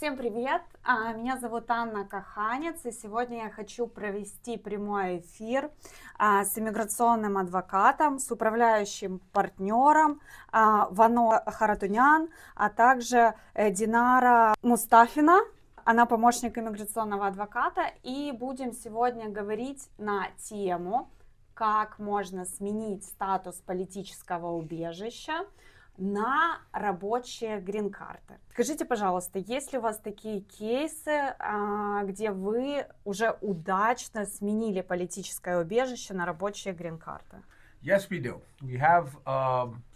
Всем привет! Меня зовут Анна Каханец, и сегодня я хочу провести прямой эфир с иммиграционным адвокатом, с управляющим партнером Вано Харатунян, а также Динара Мустафина. Она помощник иммиграционного адвоката, и будем сегодня говорить на тему, как можно сменить статус политического убежища на рабочие грин-карты. Скажите, пожалуйста, есть ли у вас такие кейсы, где вы уже удачно сменили политическое убежище на рабочие грин-карты? Yes, we do. We have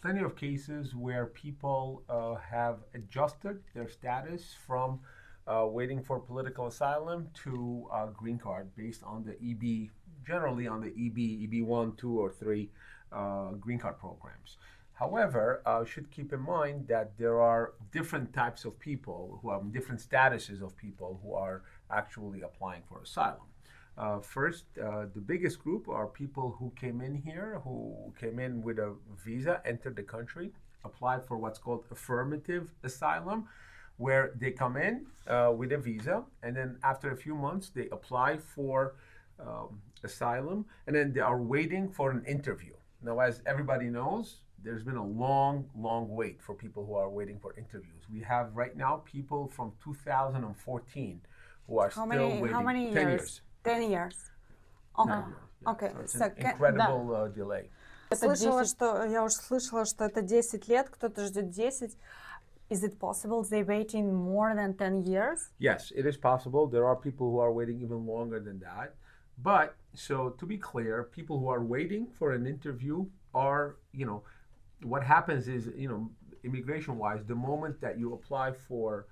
plenty of cases where people have adjusted their status from waiting for political asylum to green card based on the EB, generally on the EB1, 2, or 3 green card programs. However, should keep in mind that there are different types of people who have different statuses of people who are actually applying for asylum. First, the biggest group are people who came in here, who came in with a visa, entered the country, applied for what's called affirmative asylum, where they come in with a visa, and then after a few months, they apply for asylum, and then they are waiting for an interview. Now, as everybody knows, there's been a long wait for people who are waiting for interviews. We have right now people from 2014 who are still waiting. How many 10 years? 10 years. Okay. 10 years, yeah. Okay. So it's an incredible delay. Я уже слышала, что это 10 лет, кто-то ждет 10. Is it possible they're waiting more than 10 years? Yes, it is possible. There are people who are waiting even longer than that. But, so to be clear, people who are waiting for an interview are, what happens is, immigration-wise, the moment that you apply for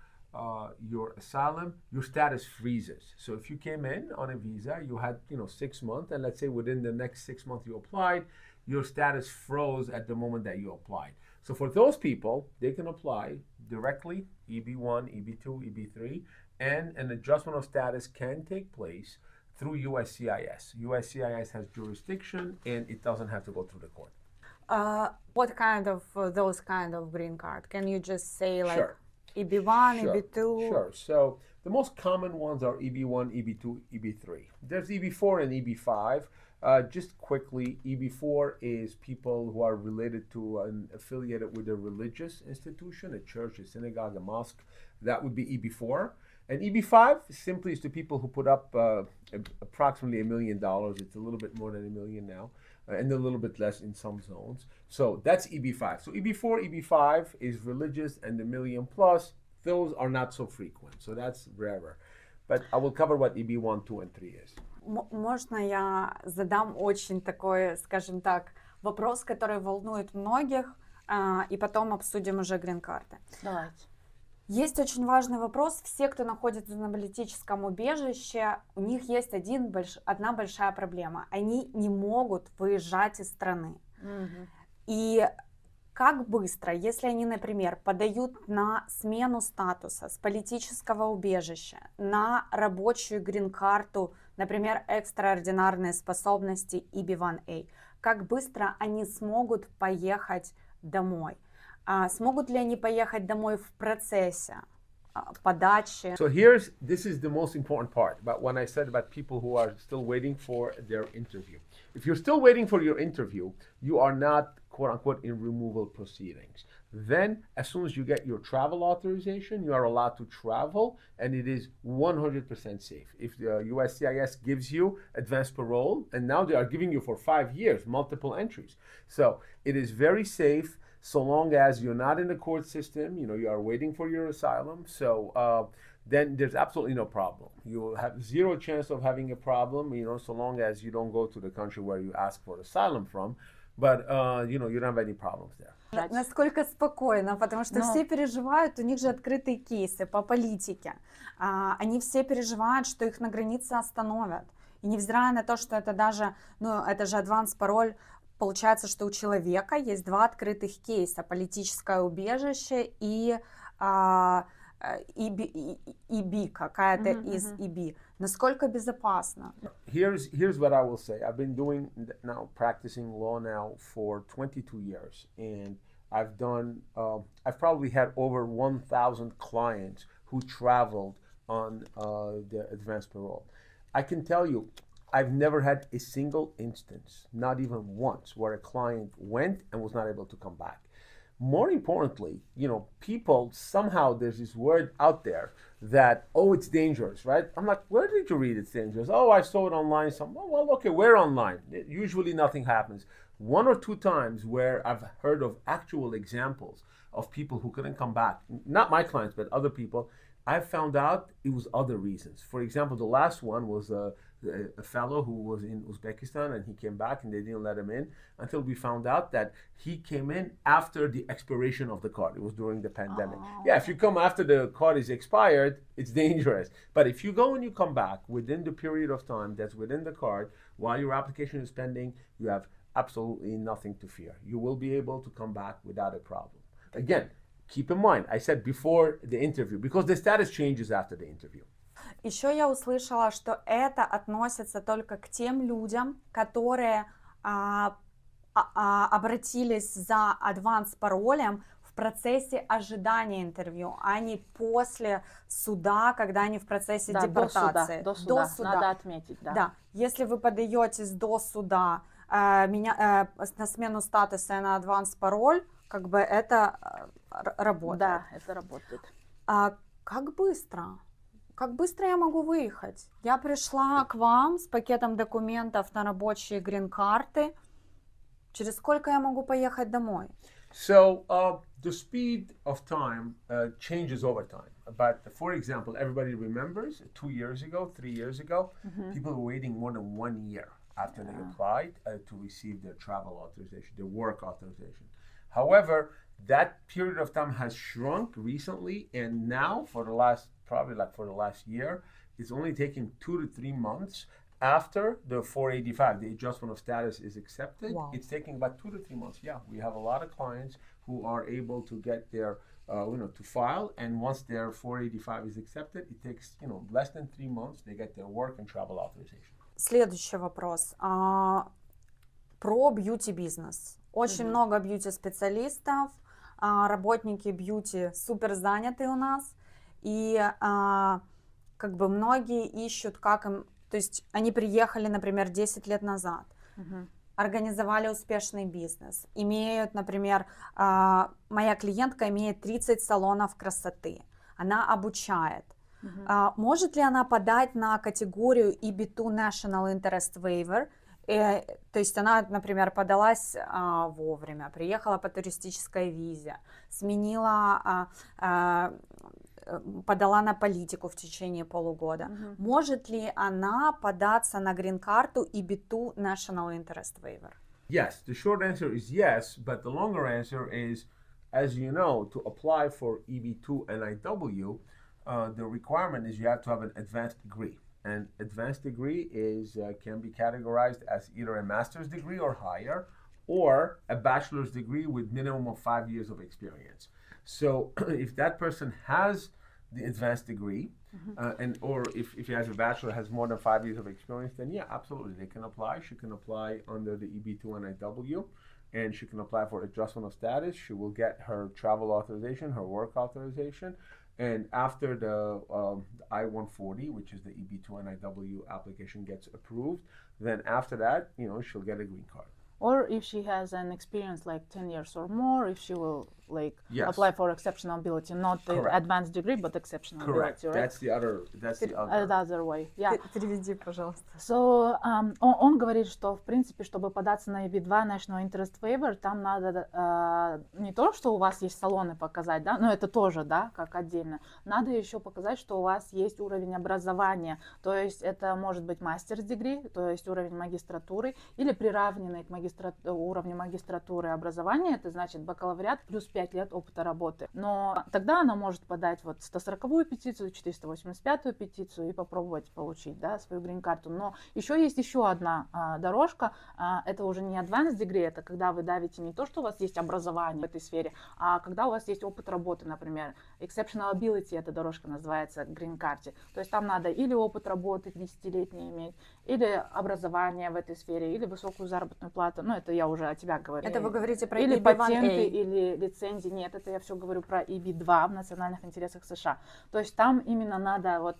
your asylum, your status freezes. So if you came in on a visa, you had, 6 months, and let's say within the next 6 months you applied, your status froze at the moment that you applied. So for those people, they can apply directly, EB1, EB2, EB3, and an adjustment of status can take place through USCIS. USCIS has jurisdiction, and it doesn't have to go through the court. What kind of those kind of green card? Can you just say like Sure. EB1, Sure. EB2? Sure. So the most common ones are EB1, EB2, EB3. There's EB4 and EB5. Just quickly, EB4 is people who are related to and affiliated with a religious institution, a church, a synagogue, a mosque. That would be EB4. And EB5 simply is to people who put up approximately $1 million. It's a little bit more than $1 million now, and a little bit less in some zones. So that's EB5. So EB4, EB5 is religious, and the $1 million plus, those are not so frequent. So that's rarer. But I will cover what EB1, 2, and 3 is. Можно я задам очень такой, скажем так, вопрос, который волнует многих, и потом обсудим уже грин-карты. Давайте. Есть очень важный вопрос. Все, кто находится на политическом убежище, у них есть одна большая проблема. Они не могут выезжать из страны. Угу. И как быстро, если они, например, подают на смену статуса с политического убежища на рабочую грин-карту, например, экстраординарные способности EB1A, как быстро они смогут поехать домой? Смогут ли они поехать домой в процессе подачи? So this is the most important part about when I said about people who are still waiting for their interview. If you're still waiting for your interview, you are not, quote unquote, in removal proceedings. Then, as soon as you get your travel authorization, you are allowed to travel, and it is 100% safe. If the USCIS gives you advanced parole, and now they are giving you for 5 years, multiple entries. So it is very safe. So long as you're not in the court system, you are waiting for your asylum. So then there's absolutely no problem. You will have zero chance of having a problem, so long as you don't go to the country where you ask for asylum from. But, you don't have any problems there. Насколько спокойно, потому что все переживают, у них же открытые кейсы по политике. Они все переживают, что их на границе остановят. И невзирая на то, что это даже, это же адванс-пароль, получается, что у человека есть два открытых кейса: политическое убежище и EB, какая-то из EB. Насколько безопасно? Here's what I will say. I've been doing now, practicing law now for 22 years, and I've probably had over 1,000 clients who traveled on the advanced parole. I can tell you, I've never had a single instance, not even once, where a client went and was not able to come back. More importantly, people, somehow there's this word out there that, oh, it's dangerous, right? I'm like, where did you read it's dangerous? Oh, I saw it online. Well, okay, where online? Usually nothing happens. One or two times where I've heard of actual examples of people who couldn't come back, not my clients, but other people, I found out it was other reasons. For example, the last one was a fellow who was in Uzbekistan, and he came back and they didn't let him in until we found out that he came in after the expiration of the card. It was during the pandemic. Yeah, if you come after the card is expired, it's dangerous. But if you go and you come back within the period of time that's within the card, while your application is pending, you have absolutely nothing to fear. You will be able to come back without a problem. Again, keep in mind, I said before the interview, because the status changes after the interview. Еще я услышала, что это относится только к тем людям, которые обратились за адванс-паролем в процессе ожидания интервью, а не после суда, когда они в процессе депортации. До суда. Надо отметить, да. Да. Если вы подаетесь до суда на смену статуса и на адванс-пароль, как бы это работает. Да, это работает. Как быстро? Как быстро я могу выехать? Я пришла к вам с пакетом документов на рабочие грин-карты. Через сколько я могу поехать домой? So the speed of time changes over time. But for example, everybody remembers 2 years ago, 3 years ago, people were waiting more than 1 year after they applied to receive their travel authorization, their work authorization. However, that period of time has shrunk recently, and now for the last year, it's only taking 2 to 3 months after the 485, the adjustment of status is accepted. Wow. It's taking about 2 to 3 months. Yeah, we have a lot of clients who are able to get their, to file, and once their 485 is accepted, it takes, less than 3 months. They get their work and travel authorization. Следующий вопрос. Про бьюти-бизнес. Очень много бьюти-специалистов, работники бьюти супер заняты у нас, и как бы многие ищут, как им, то есть они приехали, например, 10 лет назад, организовали успешный бизнес, имеют, например, моя клиентка имеет 30 салонов красоты, она обучает. Может ли она подать на категорию EB2 National Interest Waiver? То есть она, например, подалась вовремя, приехала по туристической визе, сменила, подала на политику в течение полугода. Может ли она податься на гринкарту EB2 National Interest Waiver? Yes, the short answer is yes, but the longer answer is, as you know, to apply for EB2 NIW, the requirement is you have to have an advanced degree. And advanced degree can be categorized as either a master's degree or higher, or a bachelor's degree with minimum of 5 years of experience. So if that person has the advanced degree, or if he has a bachelor, has more than 5 years of experience, then yeah, absolutely, they can apply. She can apply under the EB2 NIW, and she can apply for adjustment of status. She will get her travel authorization, her work authorization. And after the I-140, which is the EB2 NIW application, gets approved, then after that, she'll get a green card. Or if she has an experience like 10 years or more, if she will apply for exceptional ability, not the advanced degree, but exceptional ability, right? That's the other way. Yeah. Переведи, пожалуйста. So, он говорит, что, в принципе, чтобы податься на EB2 National Interest Waiver, там надо не то, что у вас есть салоны показать, да, но это тоже, да, как отдельно. Надо еще показать, что у вас есть уровень образования, то есть это может быть мастер's degree, то есть уровень магистратуры, или приравненный к уровню магистратуры образования, это значит бакалавриат плюс 5 лет опыта работы. Но тогда она может подать вот 140-ю петицию, 485-ю петицию и попробовать получить, да, свою грин-карту. Но еще есть еще одна дорожка, это уже не advanced degree, это когда вы давите не то, что у вас есть образование в этой сфере, а когда у вас есть опыт работы, например. Exceptional ability, эта дорожка называется грин-карте. То есть там надо или опыт работы 10-летний иметь, или образование в этой сфере, или высокую заработную плату. Ну, это я уже о тебя говорю. Это вы говорите про или EB1A. патенты, или лицензии. лицензии. Нет, это я все говорю про EB2 в национальных интересах США. То есть там именно надо вот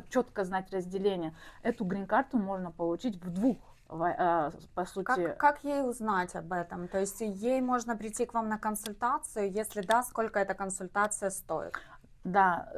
четко знать разделение. Эту грин-карту можно получить в двух, по сути. Как ей узнать об этом? То есть ей можно прийти к вам на консультацию, если да, сколько эта консультация стоит? Да,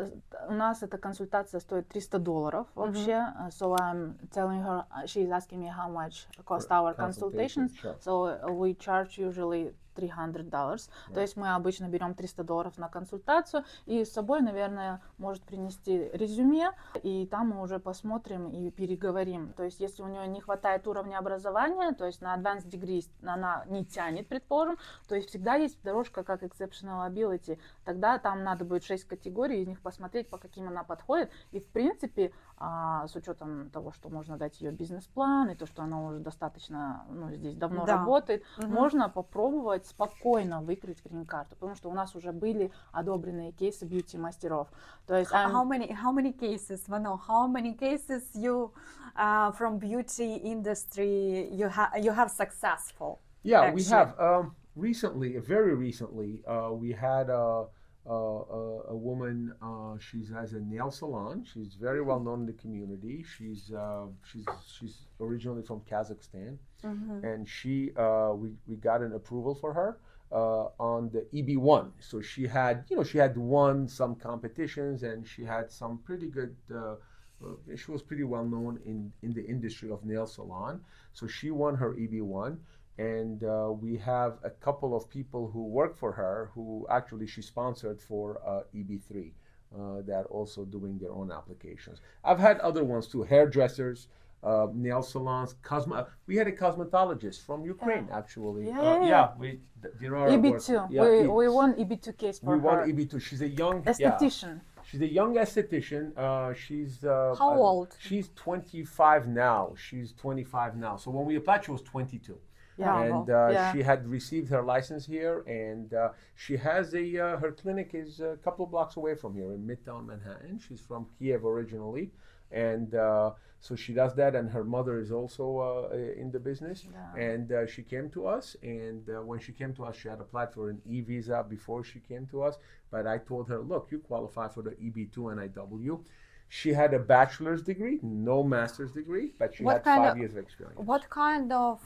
у нас эта консультация стоит $300 вообще. So I'm telling her, she's asking me how much cost our consultations. Sure. So we charge usually $300. То есть мы обычно берем $300 на консультацию, и с собой, наверное, может принести резюме, и там мы уже посмотрим и переговорим. То есть если у нее не хватает уровня образования, то есть на advanced degree она не тянет, предположим, то есть всегда есть дорожка как exceptional ability. Тогда там надо будет 6 категорий, из них посмотреть, по каким она подходит. И в принципе, с учетом того, что можно дать ее бизнес-план, и то, что она уже достаточно здесь давно работает, можно попробовать спокойно выкрыть грин-карту, потому что у нас уже были одобренные кейсы бьюти-мастеров. То есть how many cases, Vano? How many cases you from beauty industry you have successful? Yeah, actually? we have recently, very recently, we had a woman. She has a nail salon. She's very well known in the community. She's originally from Kazakhstan, and we got an approval for her on the EB1. So she had won some competitions, and she had some pretty good. She was pretty well known in the industry of nail salon. So she won her EB1. And we have a couple of people who work for her who actually she sponsored for EB3 that also doing their own applications. I've had other ones too, hairdressers, nail salons, we had a cosmetologist from Ukraine actually. EB2. We won EB2 case for her. We won EB2. She's a young esthetician. She's a young esthetician. She's how old? She's 25 now. She's 25 now. So when we applied, she was 22. And she had received her license here, and she has her clinic is a couple of blocks away from here in Midtown Manhattan. She's from Kiev originally, and so she does that, and her mother is also in the business. And she came to us, and when she came to us, she had applied for an e-visa before she came to us, but I told her, look, you qualify for the EB2 NIW. She had a bachelor's degree, no master's degree, but she had 5 years of experience. What kind of,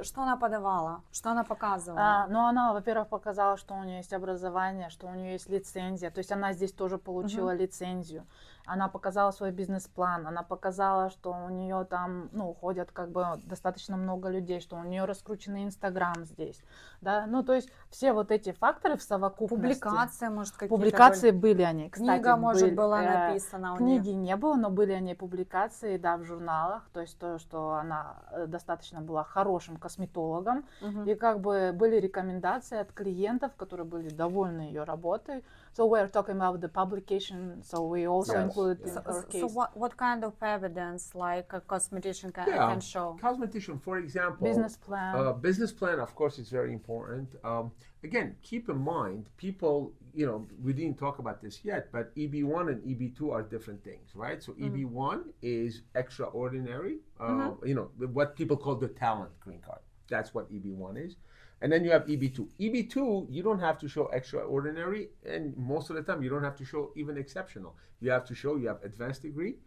что она подавала, что она показывала? Ну, она, во-первых, показала, что у нее есть образование, что у нее есть лицензия, то есть она здесь тоже получила лицензию. Она показала свой бизнес-план, она показала, что у нее там, ходят как бы достаточно много людей, что у нее раскрученный Инстаграм здесь, да, то есть все вот эти факторы в совокупности. Публикации, может, какие-то публикации были они, кстати. Книга, может, была написана у нее. Книги не было, но были они публикации, да, в журналах, то есть то, что она достаточно была хорошим косметологом, и как бы были рекомендации от клиентов, которые были довольны ее работой. So we're talking about the publication, so we also included in her case. So what kind of evidence, like a cosmetician can show? Cosmetician, for example. Business plan. Business plan, of course, is very important. Again, keep in mind, people, we didn't talk about this yet, but EB1 and EB2 are different things, right? So EB1 is extraordinary, what people call the talent green card. That's what EB1 is. And then you have EB2. EB2, you don't have to show extraordinary, and most of the time you don't have to show even exceptional. You have to show you have advanced degree,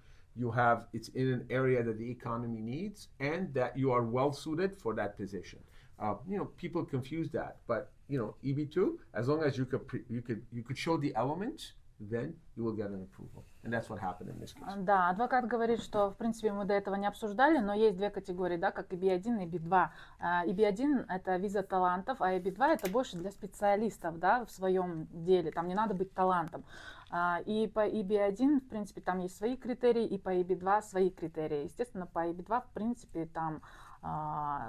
it's in an area that the economy needs, and that you are well suited for that position. People confuse that, but EB2, as long as you could show the elements, then you will get an approval. And that's what happened in this case. Да, адвокат говорит, что, в принципе, мы до этого не обсуждали, но есть две категории, да, как EB1 и EB2. EB1 – это виза талантов, а EB2 – это больше для специалистов, да, в своем деле, там не надо быть талантом. И по EB1, в принципе, там есть свои критерии, и по EB2 свои критерии. Естественно, по EB2, в принципе, там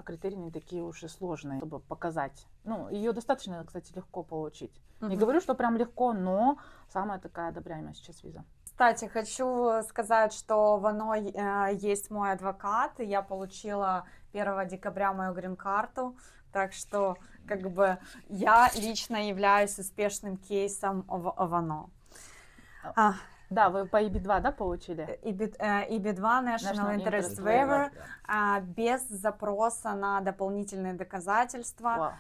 критерии не такие уж и сложные, чтобы показать. Ее достаточно, кстати, легко получить. Не говорю, что прям легко, но самая такая одобряемая сейчас виза. Кстати, хочу сказать, что в Оно есть мой адвокат, и я получила 1 декабря мою гринкарту, так что как бы я лично являюсь успешным кейсом в Оно. Да, вы по EB2, да, получили? EB2 National Interest Waiver без запроса на дополнительные доказательства.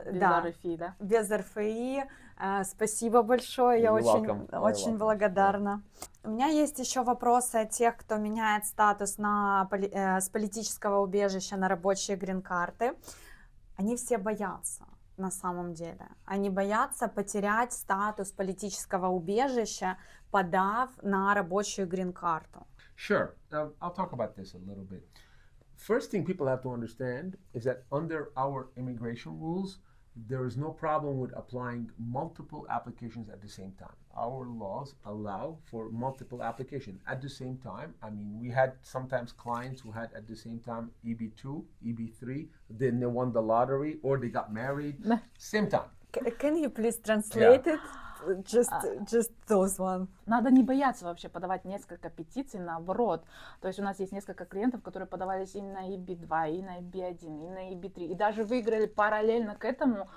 Без Да, RFI, да? без РФИ. Спасибо большое, я You're очень, welcome. You're очень welcome. благодарна. У меня есть еще вопросы от тех, кто меняет статус с политического убежища на рабочие грин-карты. Они все боятся на самом деле. Они боятся потерять статус политического убежища, подав на рабочую грин-карту. Sure. I'll talk about this a little bit. First thing people have to understand is that under our immigration rules, there is no problem with applying multiple applications at the same time. Our laws allow for multiple applications at the same time. I mean, we had sometimes clients who had at the same time EB2, EB3, then they won the lottery or they got married, same time. Can you please translate it? Just those one. Надо не бояться вообще подавать несколько петиций, наоборот. То есть у нас есть несколько клиентов, которые подавались и на EB2, и на EB1, и на EB3, и даже выиграли параллельно к этому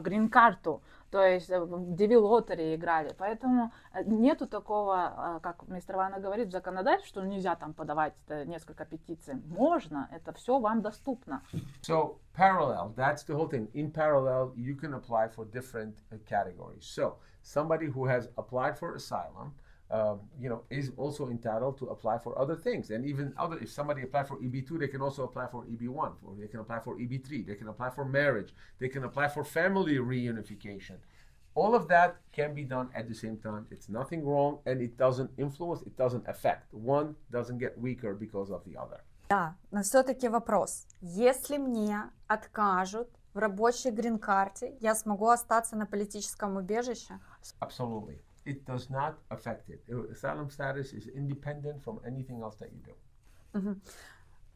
грин-карту, то есть в девелотере играли. Поэтому нету такого, как мистер Ванна говорит, в законодательстве, что нельзя там подавать несколько петиций. Можно, это все вам доступно. So parallel, that's the whole thing. In parallel, you can apply for different categories. So somebody who has applied for asylum, is also entitled to apply for other things. And even if somebody applied for EB2, they can also apply for EB1, or they can apply for EB3, they can apply for marriage, they can apply for family reunification. All of that can be done at the same time. It's nothing wrong, and it doesn't influence, it doesn't affect. One doesn't get weaker because of the other. Да, но все-таки вопрос. Если мне откажут в рабочей грин-карте, я смогу остаться на политическом убежище? Absolutely. It does not affect it. Asylum status is independent from anything else that you do.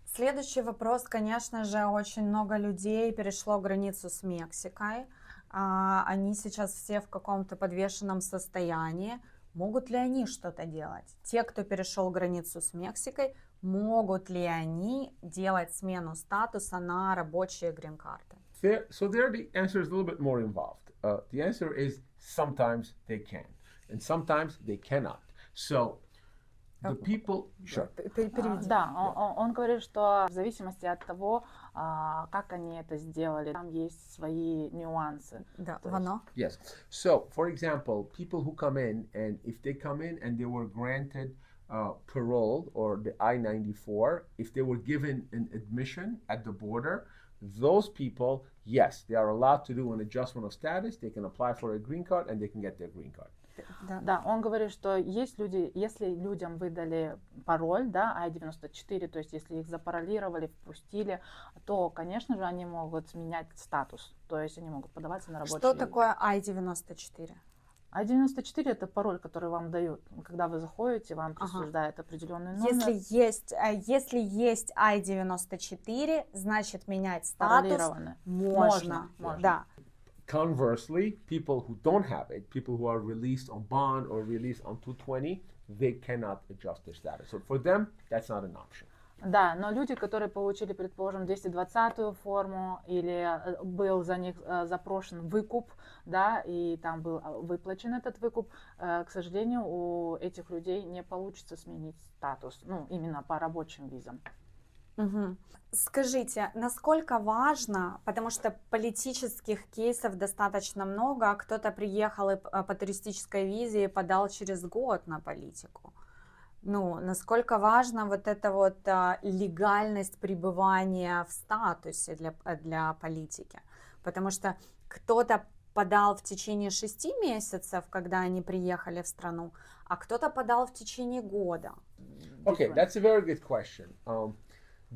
Следующий вопрос, конечно же, очень много людей перешло границу с Мексикой. Они сейчас все в каком-то подвешенном состоянии. Могут ли они что-то делать? Те, кто перешел границу с Мексикой, могут ли они делать смену статуса на рабочие грин-карты? So there the answer is a little bit more involved. The answer is sometimes they can, and sometimes they cannot. So the people... Sure. Да, он говорит, что в зависимости от того, как они это сделали, там есть свои нюансы. Да, Вано? Yes. So, for example, people who come in, and if they come in and they were granted parole or the I-94, if they were given an admission at the border, those people, yes, they are allowed to do an adjustment of status. They can apply for a green card and they can get their green card. Да, он говорит, что есть люди, если людям выдали пароль, да, I-94, то есть если их запаролировали, впустили, то, конечно же, они могут менять статус, то есть они могут подаваться на рабочие. Что такое I-94? I-94 это пароль, который вам дают, когда вы заходите, вам присуждают определенный номер. Если есть I-94, значит менять статус можно. Да. Conversely, people who don't have it, people who are released on bond or released on 220, they cannot adjust their status. So for them, that's not an option. Да, но люди, которые получили, предположим, 220-ю форму или был за них запрошен выкуп, да, и там был выплачен этот выкуп, к сожалению, у этих людей не получится сменить статус, ну, именно по рабочим визам. Угу. Скажите, насколько важно, потому что политических кейсов достаточно много, кто-то приехал по туристической визе и подал через год на политику. Ну, насколько важна вот эта вот легальность пребывания в статусе для политики? Потому что кто-то подал в течение 6 месяцев, когда они приехали в страну, а кто-то подал в течение года. Okay, that's a very good question.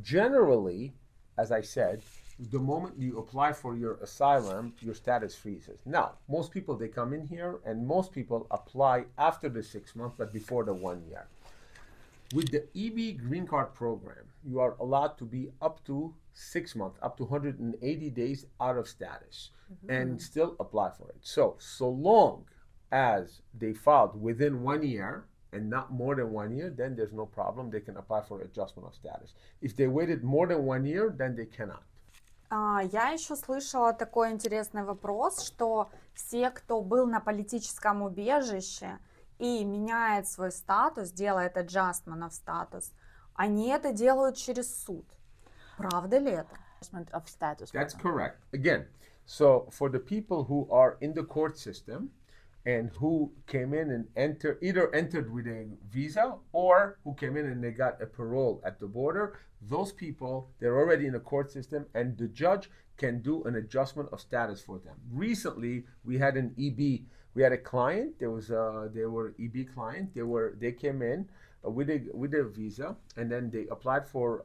Generally, as I said, the moment you apply for your asylum, your status freezes. Now, most people, they come in here and most people apply after the 6 months, but before the 1 year. With the EB Green Card program, you are allowed to be up to 6 months, up to 180 days out of status and still apply for it. So long as they filed within 1 year, and not more than 1 year, then there's no problem. They can apply for adjustment of status. If they waited more than 1 year, then they cannot. Я еще слышала такой интересный вопрос, что все, кто был на политическом убежище и меняет свой статус, делает adjustment of статус, они это делают через суд. Правда ли это? Of status. That's correct. Again, so for the people who are in the court system and who came in and either entered with a visa or who came in and they got a parole at the border, those people, they're already in the court system and the judge can do an adjustment of status for them. Recently, we had an EB. We had a client. They were EB client. They came in with a visa, and then they applied for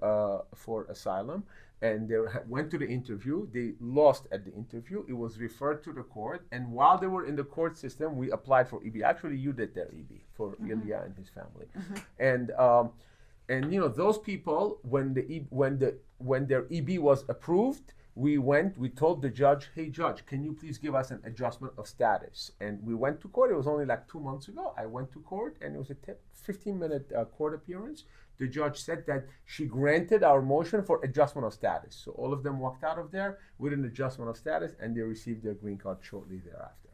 asylum, and they went to the interview. They lost at the interview. It was referred to the court, and while they were in the court system, we applied for EB. Actually, you did their EB for Ilya and his family, and you know those people when their EB was approved. We told the judge, hey judge, can you please give us an adjustment of status? And we went to court. It was only like 2 months ago. I went to court and it was a 15-minute court appearance. The judge said that she granted our motion for adjustment of status. So all of them walked out of there with an adjustment of status and they received their green card shortly thereafter.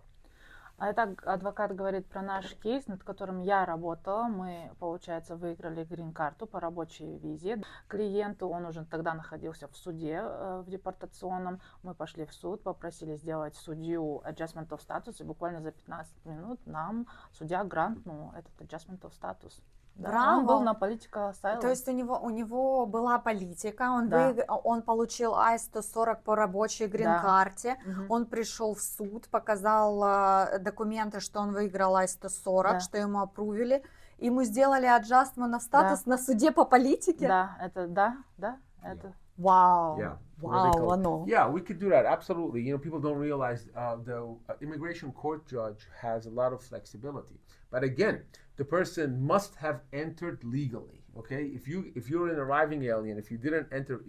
А это адвокат говорит про наш кейс, над которым я работала. Мы, получается, выиграли грин-карту по рабочей визе. Клиенту, он уже тогда находился в суде, в депортационном. Мы пошли в суд, попросили сделать судью adjustment of status, и буквально за 15 минут нам судья грантнул этот adjustment of status. Да, он был на политического asylum. То есть у него была политика, Да. он получил I-140 по рабочей грин-карте, он пришел в суд, показал документы, что он выиграл I-140, Да. что ему апрувили, ему сделали adjustment of status на суде по политике? Да, это, это. Вау, Yeah. вау, оно. Yeah, we could do that, absolutely. You know, people don't realize the immigration court judge has a lot of flexibility. But again, the person must have entered legally. Okay, if you're an arriving alien, if you didn't enter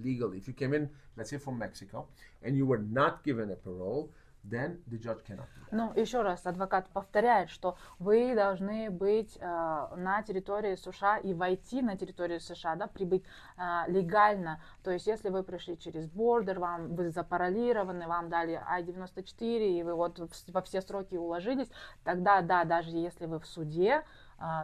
legally, if you came in, let's say from Mexico, and you were not given a parole, then the judge cannot do that. Ну, еще раз, адвокат повторяет, что вы должны быть на территории США и войти на территорию США, да, прибыть легально. То есть, если вы пришли через бордер, вы запаролированы, вам дали I-94, и вы вот во все сроки уложились, тогда, да, даже если вы в суде,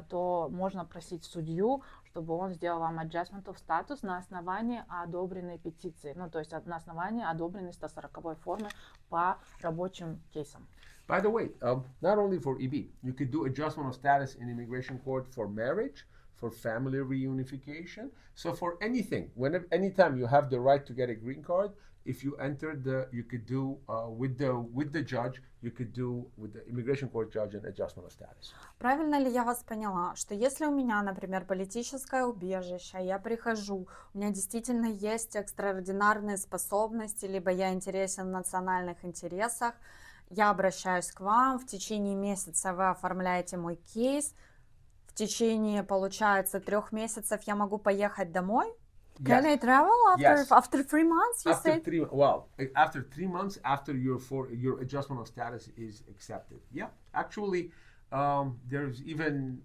то можно просить судью, чтобы он сделал вам adjustment of status на основании одобренной петиции, ну, то есть на основании одобренной 140-й формы по рабочим кейсам. By the way, not only for EB, you could do adjustment of status in immigration court for marriage, for family reunification. So for anything, anytime you have the right to get a green card, if you entered you could do with the judge, you could do with the immigration court judge an adjustment of status. Правильно ли я вас поняла, что если у меня, например, политическое убежище, я прихожу, у меня действительно есть экстраординарные способности, либо я интересен в национальных интересах, я обращаюсь к вам, в течение месяца вы оформляете мой кейс, в течение, получается, 3 месяцев я могу поехать домой? Can I travel after 3 months, you said? After 3 months, after your adjustment of status is accepted. Yeah, actually, there's even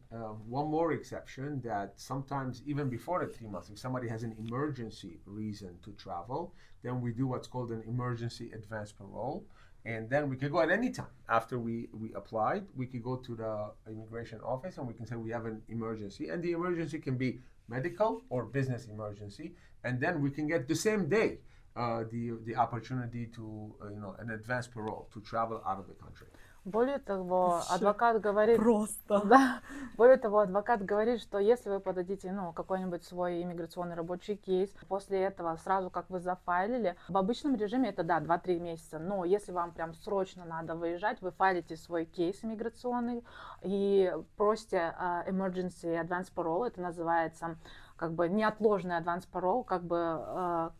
one more exception that sometimes even before the 3 months, if somebody has an emergency reason to travel, then we do what's called an emergency advance parole. And then we could go at any time after we applied, we could go to the immigration office and we can say we have an emergency, and the emergency can be medical or business emergency, and then we can get the same day the opportunity to an advance parole to travel out of the country. Более того, адвокат говорит, Просто. да, более того, адвокат говорит, что если вы подадите, какой-нибудь свой иммиграционный рабочий кейс, после этого, сразу как вы зафайлили, в обычном режиме это, да, 2-3 месяца, но если вам прям срочно надо выезжать, вы файлите свой кейс иммиграционный и просите emergency advance parole, это называется как бы неотложный advance parole, как бы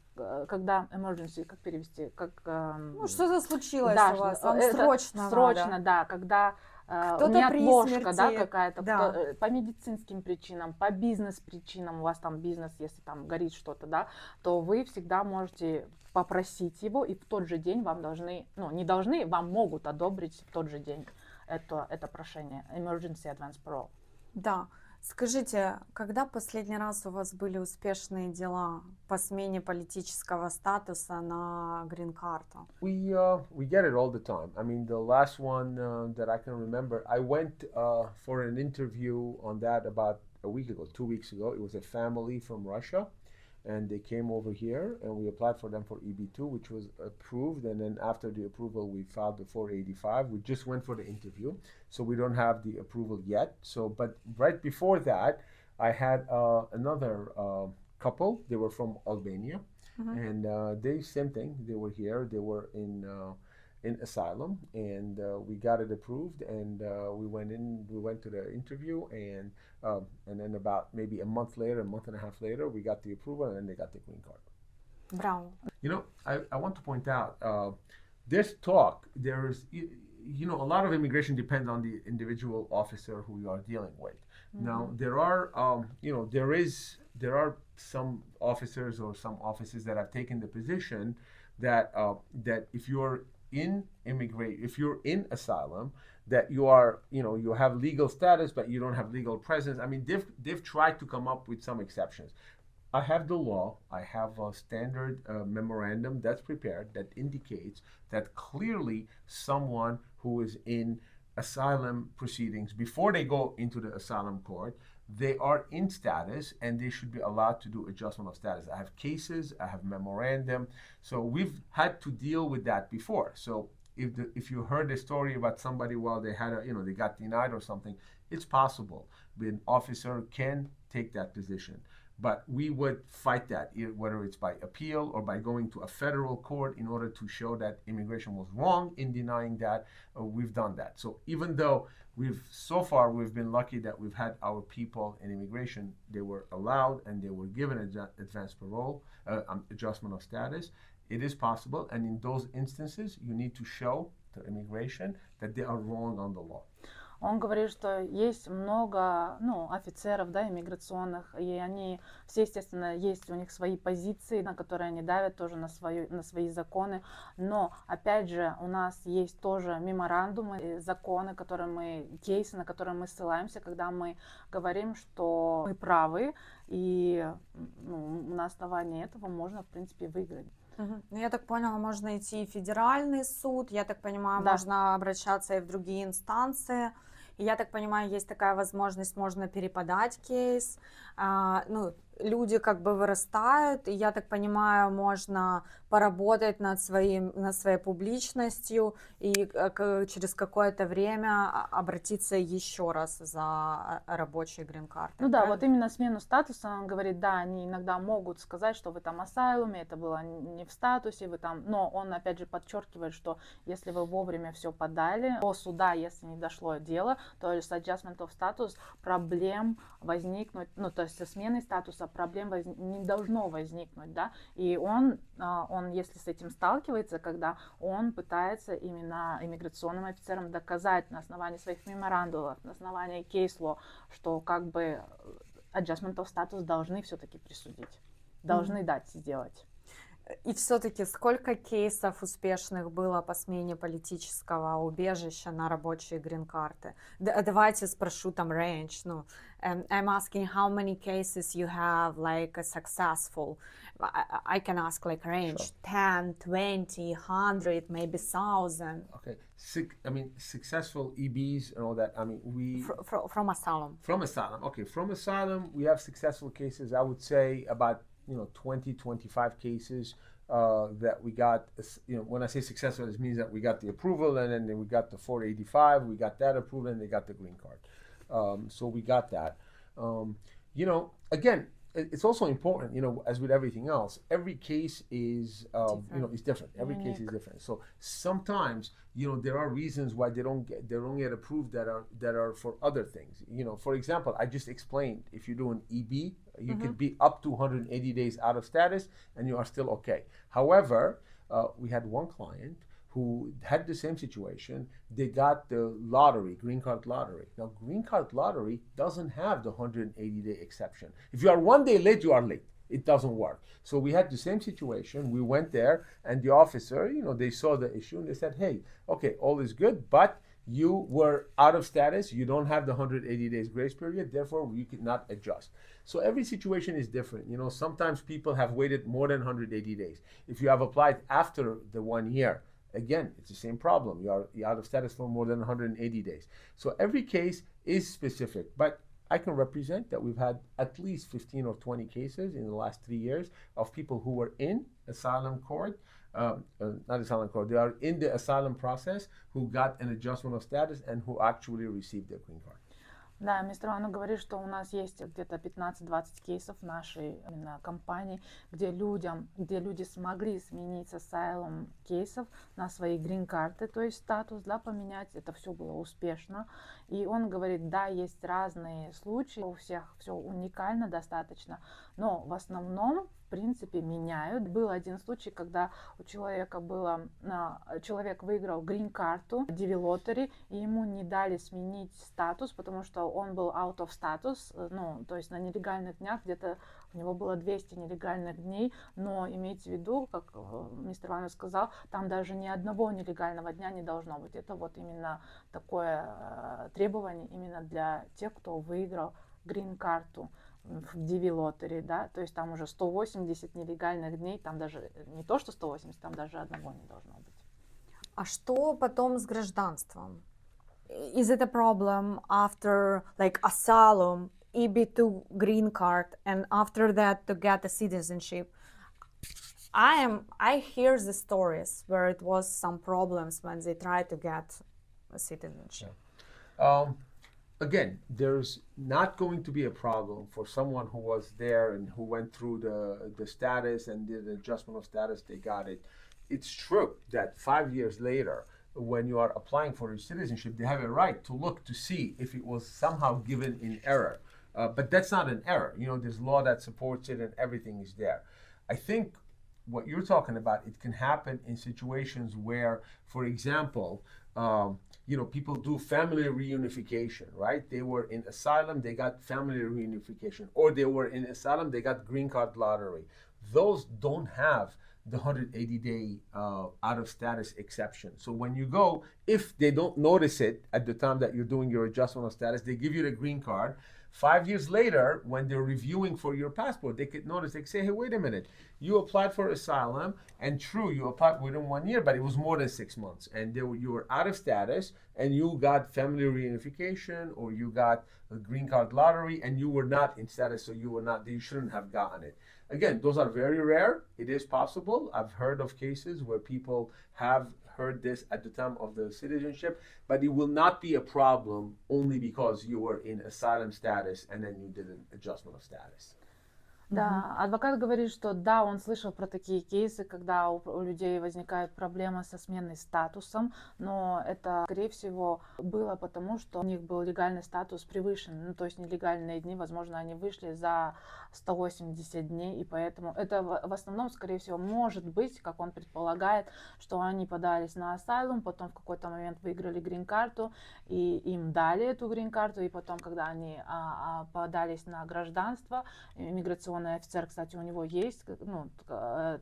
когда emergency, как перевести, как... что-то случилось да, у вас, вам срочно надо. Да, когда неотложка, да, какая-то, да. по медицинским причинам, по бизнес-причинам, у вас там бизнес, если там горит что-то, да, то вы всегда можете попросить его, и в тот же день вам должны, не должны, вам могут одобрить в тот же день это прошение, emergency advance parole. Да. Скажите, когда последний раз у вас были успешные дела по смене политического статуса на грин-карту? We get it all the time. I mean, the last one that I can remember, I went for an interview on that about a week ago, 2 weeks ago. It was a family from Russia, and they came over here, and we applied for them for EB2, which was approved. And then after the approval, we filed the 485. We just went for the interview, so we don't have the approval yet. So, but right before that, I had another couple. They were from Albania. And they, same thing, they were here, they were in asylum, and we got it approved, and we went to the interview, and then about maybe a month and a half later, we got the approval, and then they got the green card. Браво. You know, I want to point out, there's talk, there's, you know, a lot of immigration depends on the individual officer who you are dealing with. Now, there are, you know, there are some officers or some offices that have taken the position that that if you're if you're in asylum, that you are, you know, you have legal status, but you don't have legal presence. I mean, they've tried to come up with some exceptions. I have the law. I have a standard memorandum that's prepared that indicates that clearly someone who is in asylum proceedings, before they go into the asylum court, they are in status and they should be allowed to do adjustment of status. I have cases, I have memorandum. So we've had to deal with that before. So if you heard a story about somebody while they had they got denied or something, it's possible. An officer can take that position. But we would fight that, whether it's by appeal or by going to a federal court in order to show that immigration was wrong in denying that. We've done that. So even though so far we've been lucky that we've had our people in immigration, they were allowed and they were given advanced parole, adjustment of status, it is possible. And in those instances, you need to show to immigration that they are wrong on the law. Он говорит, что есть много, офицеров, да, иммиграционных, и они все, естественно, есть у них свои позиции, на которые они давят тоже на свои законы, но, опять же, у нас есть тоже меморандумы, законы, кейсы, на которые мы ссылаемся, когда мы говорим, что мы правы, и на основании этого можно, в принципе, выиграть. Я так поняла, можно идти в федеральный суд, я так понимаю, Да. можно обращаться и в другие инстанции. И я так понимаю, есть такая возможность, можно переподать кейс. Люди как бы вырастают, и я так понимаю, можно поработать над своей публичностью и через какое-то время обратиться еще раз за рабочей грин-картой. Ну да, вот именно смену статуса, он говорит, да, они иногда могут сказать, что вы там асайлуме, это было не в статусе, вы там, но он опять же подчеркивает, что если вы вовремя все подали, до суда, если не дошло дело, то с adjustment of status проблем возникнуть, то есть со сменой статуса проблем не должно возникнуть, да, и он, если с этим сталкивается, когда он пытается именно иммиграционным офицерам доказать на основании своих меморандумов, на основании кейс-ло, что как бы adjustment of status должны все-таки присудить, должны дать сделать. И все-таки сколько кейсов успешных было по смене политического убежища на рабочие грин-карты? Давайте спрошу там range. I'm asking how many cases you have like a successful. I can ask like range, sure. 10, 20, 100, maybe 1,000. Okay, successful EBs and all that. I mean, we from asylum. From asylum. Okay, from asylum, we have successful cases. I would say about 20, 25 cases that we got. When I say successful, it means that we got the approval, and then we got the 485, we got that approval, and they got the green card. So we got that. Again, it's also important, as with everything else, every case is, is different. Every case is different. So sometimes, there are reasons why they don't get approved that are for other things. For example, I just explained, if you do an EB, you could be up to 180 days out of status and you are still okay. However, we had one client who had the same situation. They got the lottery, green card lottery. Now, green card lottery doesn't have the 180-day exception. If you are 1 day late, you are late. It doesn't work. So we had the same situation. We went there, and the officer, they saw the issue, and they said, hey, okay, all is good, but you were out of status, you don't have the 180 days grace period, therefore you cannot adjust. So every situation is different. You know, sometimes people have waited more than 180 days. If you have applied after the 1 year, again, it's the same problem. You're out of status for more than 180 days. So every case is specific, but I can represent that we've had at least 15 or 20 cases in the last 3 years of people who were in asylum court, not asylum court, they are in the asylum process, who got an adjustment of status and who actually received their green card. Да, мистер Вану говорит, что у нас есть где-то 15-20 кейсов в нашей именно компании, где люди смогли сменить с asylum кейсов на свои грин-карты, то есть статус, да, поменять. Это все было успешно. И он говорит, да, есть разные случаи, у всех все уникально достаточно, но в основном, в принципе, меняют. Был один случай, когда у человека человек выиграл грин-карту, DV-лотерей, и ему не дали сменить статус, потому что он был out of status, ну, то есть на нелегальных днях, где-то у него было 200 нелегальных дней, но имейте в виду, как мистер Вану сказал, там даже ни одного нелегального дня не должно быть. Это вот именно такое требование именно для тех, кто выиграл грин-карту в DV-лотерии, да, то есть там уже 180 нелегальных дней, там даже не то, что 180, там даже одного не должно быть. А что потом с гражданством? Is it a problem after like asylum, EB2 green card, and after that to get a citizenship? I hear the stories where it was some problems when they tried to get a citizenship. Again, there's not going to be a problem for someone who was there and who went through the status and did the adjustment of status, they got it. It's true that 5 years later, when you are applying for your citizenship, they have a right to look to see if it was somehow given in error. But that's not an error. You know, there's law that supports it and everything is there. I think what you're talking about, it can happen in situations where, for example, you know, people do family reunification, right? They were in asylum, they got family reunification, or they were in asylum, they got green card lottery. Those don't have the 180-day out of status exception. So when you go, if they don't notice it at the time that you're doing your adjustment of status, they give you the green card. 5 years later, when they're reviewing for your passport, they could notice, they say, hey, wait a minute, you applied for asylum, and true, you applied within 1 year, but it was more than 6 months, and you were out of status, and you got family reunification, or you got a green card lottery, and you were not in status, so you shouldn't have gotten it. Again, those are very rare. It is possible. I've heard of cases where people have heard this at the time of the citizenship, but it will not be a problem only because you were in asylum status and then you did an adjustment of status. Да, адвокат говорит, что да, он слышал про такие кейсы, когда у людей возникают проблемы со сменой статусом, но это, скорее всего, было потому, что у них был легальный статус превышен, ну, то есть нелегальные дни, возможно, они вышли за 180 дней, и поэтому это в основном, скорее всего, может быть, как он предполагает, что они подались на асайлум, потом в какой-то момент выиграли грин-карту, и им дали эту грин-карту, и потом, когда они подались на гражданство, иммиграционный офицер, кстати, у него есть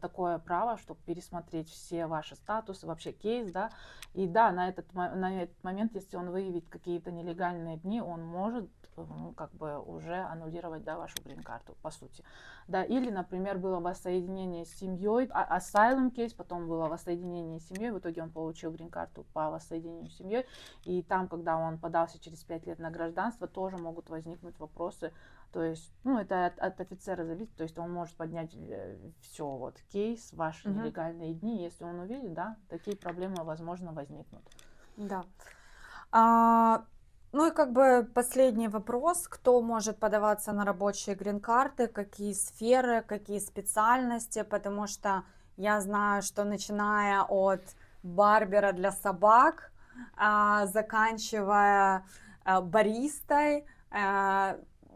такое право, чтобы пересмотреть все ваши статусы, вообще кейс, да, и да, на этот момент, если он выявит какие-то нелегальные дни, он может как бы уже аннулировать, да, вашу грин-карту, по сути. Да, или, например, было воссоединение с семьей, asylum кейс, потом было воссоединение с семьей, в итоге он получил грин-карту по воссоединению с семьей, и там, когда он подался через 5 лет на гражданство, тоже могут возникнуть вопросы, то есть, ну, это от офицера зависит, то есть он может поднять все, вот, кейс, ваши нелегальные дни, если он увидит, да, такие проблемы, возможно, возникнут. Да. Ну и как бы последний вопрос, кто может подаваться на рабочие грин-карты, какие сферы, какие специальности, потому что я знаю, что начиная от барбера для собак, заканчивая баристой,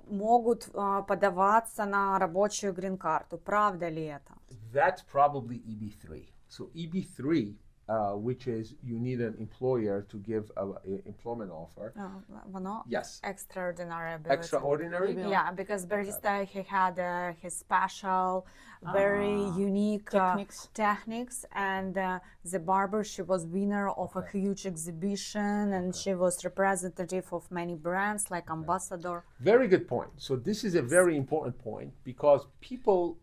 могут подаваться на рабочую грин-карту. Правда ли это? That's probably EB3. So EB3 which is you need an employer to give an employment offer. Воно Yes. extraordinary ability. Extraordinary? Yeah, because barista, he had his special, very unique techniques, and the barber, she was winner of a huge exhibition, and she was representative of many brands like ambassador. Very good point. So this is a very important point because people,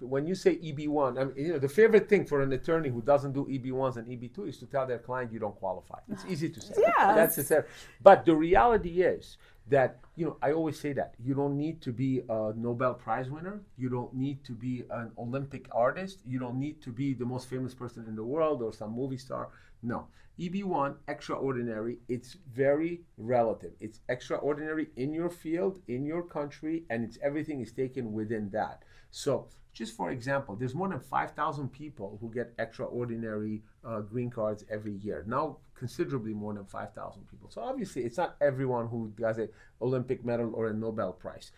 when you say EB1, I mean, the favorite thing for an attorney who doesn't do EB1s and EB2 is to tell their client you don't qualify. It's easy to say. Yes. That's it. But the reality is that, I always say that you don't need to be a Nobel Prize winner. You don't need to be an Olympic artist. You don't need to be the most famous person in the world or some movie star. No. EB1, extraordinary, it's very relative. It's extraordinary in your field, in your country, and everything is taken within that. So, just for example, there's more than 5,000 people who get extraordinary green cards every year. Now, considerably more than 5,000 people. So obviously, it's not everyone who does an Olympic medal or a Nobel Prize.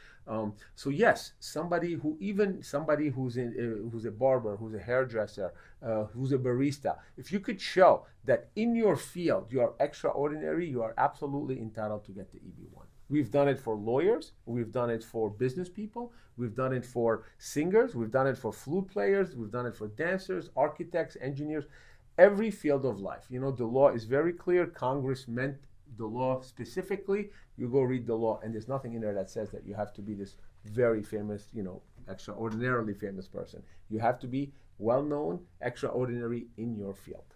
So yes, somebody who's a barber, who's a hairdresser, who's a barista, if you could show that in your field you are extraordinary, you are absolutely entitled to get the EB1. We've done it for lawyers, we've done it for business people, we've done it for singers, we've done it for flute players, we've done it for dancers, architects, engineers, every field of life. The law is very clear. Congress meant the law specifically. You go read the law, and there's nothing in there that says that you have to be this very famous, extraordinarily famous person. You have to be well-known, extraordinary in your field.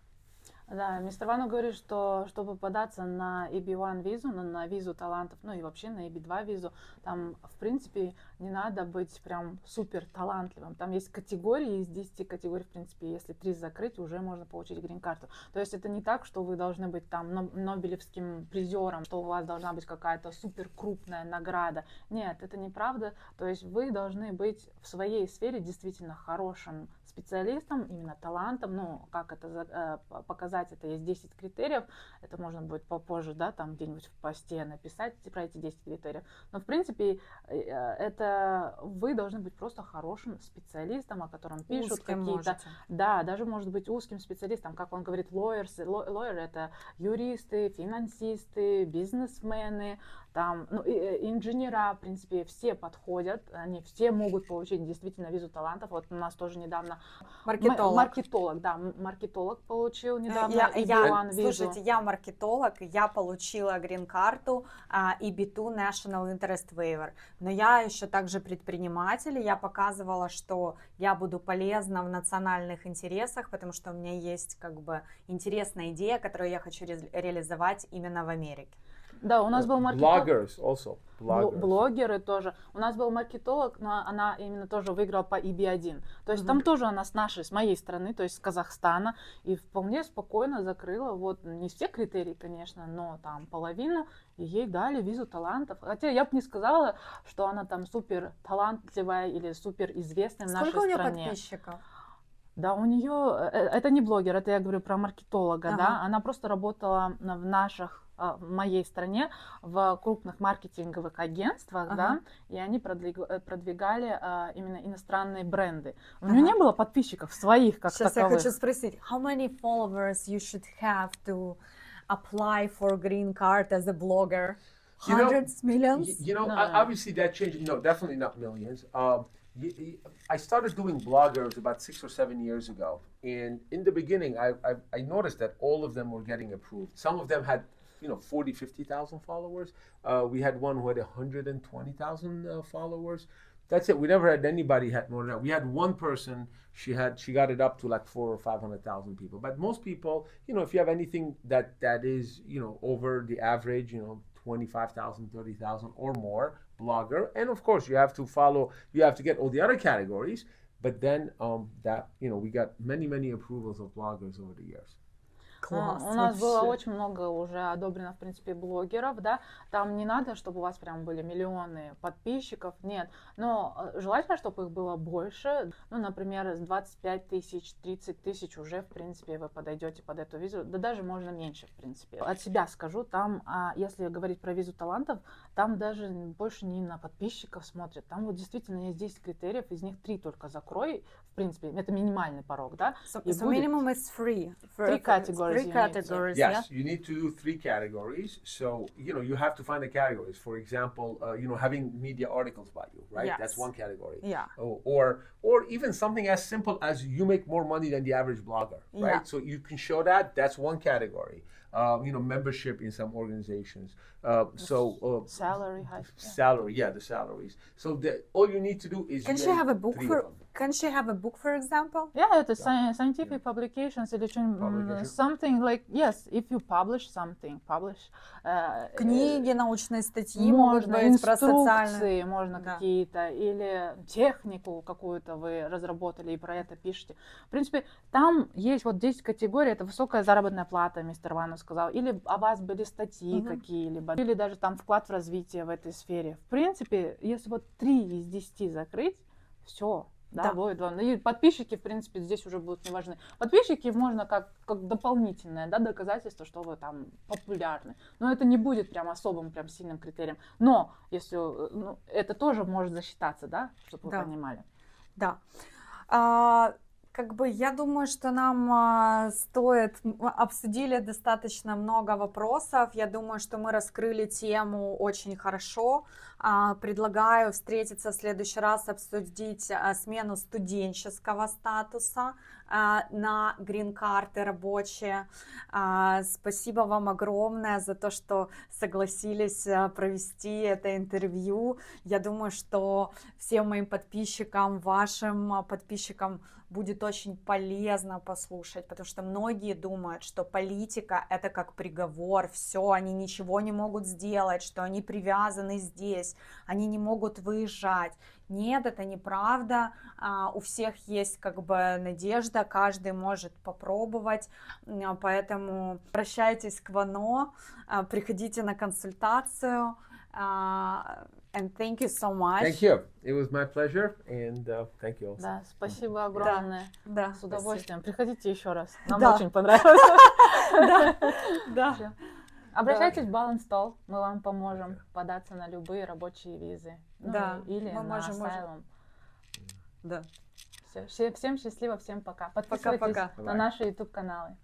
Да, мистер Вану говорит, что чтобы податься на EB1 визу, на визу талантов, и вообще на EB2 визу, там, в принципе, не надо быть прям супер талантливым. Там есть категории, из 10 категорий, в принципе, если 3 закрыть, уже можно получить грин-карту. То есть это не так, что вы должны быть там нобелевским призером, что у вас должна быть какая-то супер крупная награда. Нет, это неправда. То есть вы должны быть в своей сфере действительно хорошим специалистом, именно талантом. Как это показать, это есть 10 критериев, это можно будет попозже, там где-нибудь в посте написать про эти 10 критериев. Но в принципе это вы должны быть просто хорошим специалистом, о котором пишут какие-то, даже может быть узким специалистом, как он говорит, lawyers, это юристы, финансисты, бизнесмены, инженера, в принципе, все подходят, они все могут получить действительно визу талантов. Вот у нас тоже недавно маркетолог получил недавно EB1 визу. Слушайте, я маркетолог, я получила грин-карту EB2 National Interest Waiver, но я еще также предприниматель, я показывала, что я буду полезна в национальных интересах, потому что у меня есть интересная идея, которую я хочу реализовать именно в Америке. Да, у нас был маркетолог. Блогеры тоже. У нас был маркетолог, но она именно тоже выиграла по EB1. То есть там тоже она с моей страны, то есть с Казахстана, и вполне спокойно закрыла, не все критерии, конечно, но там половину, и ей дали визу талантов. Хотя я бы не сказала, что она там супер талантливая или супер известная в нашей стране. Сколько у нее подписчиков? Да, у нее, это не блогер, это я говорю про маркетолога, да, она просто работала в моей стране в крупных маркетинговых агентствах, да, и они продвигали именно иностранные бренды. У нее не было подписчиков своих как таковых. Сейчас я хочу спросить, how many followers you should have to apply for green card as a blogger? Hundreds, millions? Obviously that changed. No, definitely not millions. I started doing bloggers about 6 or 7 years ago, and in the beginning, I noticed that all of them were getting approved. Some of them had 40, 50,000 followers. We had one who had 120,000 followers. That's it. We never had anybody had more than that. We had one person, she got it up to like 400,000 or 500,000 people. But most people, if you have anything that is, over the average, 25,000, 30,000 or more blogger. And of course, you have to get all the other categories. But then we got many approvals of bloggers over the years. Класс, у нас было очень много уже одобрено, в принципе, блогеров, да, там не надо, чтобы у вас прям были миллионы подписчиков, нет, но желательно, чтобы их было больше, например, с 25 тысяч, 30 тысяч уже, в принципе, вы подойдете под эту визу, да даже можно меньше, в принципе. От себя скажу, там, если говорить про визу талантов, там даже больше не на подписчиков смотрят. Там вот действительно есть 10 критериев, из них 3 только закрой. В принципе, это минимальный порог, да? So И будет minimum is three. Three categories Three you need to- categories, Yes, yeah? you need to do 3 categories. So, you have to find the categories. For example, having media articles about you, right? Yes. That's one category. Yeah. Or even something as simple as you make more money than the average blogger, right? Yeah. So you can show that. That's one category. Membership in some organizations. salary high. Salary, the salaries. So all you need to do is Can she have a book for example? Yeah, это scientific publications или Publication. something like, yes, if you publish something, Книги, научные статьи могут можно, быть про социальные. инструкции можно Да. какие-то, или технику какую-то вы разработали и про это пишете. В принципе, там есть вот 10 категорий, это высокая заработная плата, мистер Ванов сказал, или о вас были статьи какие-либо, или даже там вклад в развитие в этой сфере. В принципе, если вот 3 из 10 закрыть, все. Да, будет вам. И подписчики, в принципе, здесь уже будут не важны. Подписчики можно как дополнительное, да, доказательство, что вы там популярны. Но это не будет прям особым, прям сильным критерием. Но если это тоже может засчитаться, да, чтобы вы понимали. Да. Я думаю, что нам обсудили достаточно много вопросов. Я думаю, что мы раскрыли тему очень хорошо. Предлагаю встретиться в следующий раз, обсудить смену студенческого статуса на грин-карты рабочие. Спасибо вам огромное за то, что согласились провести это интервью. Я думаю, что всем моим подписчикам, вашим подписчикам будет очень полезно послушать, потому что многие думают, что политика — это как приговор, все, они ничего не могут сделать, что они привязаны здесь, они не могут выезжать. Нет, это неправда, у всех есть надежда, каждый может попробовать, поэтому обращайтесь к Вано, приходите на консультацию. And thank you so much. Thank you. It was my pleasure, and thank you also. Да, спасибо огромное. Да, с удовольствием. Приходите еще раз. Нам Да. очень понравилось. Да. Обращайтесь в Ballon Stoll, мы вам поможем податься на любые рабочие визы. Да, Или мы на можем. asylum. Да. Всем счастливо, всем пока. Подписывайтесь Пока-пока. на наши YouTube каналы.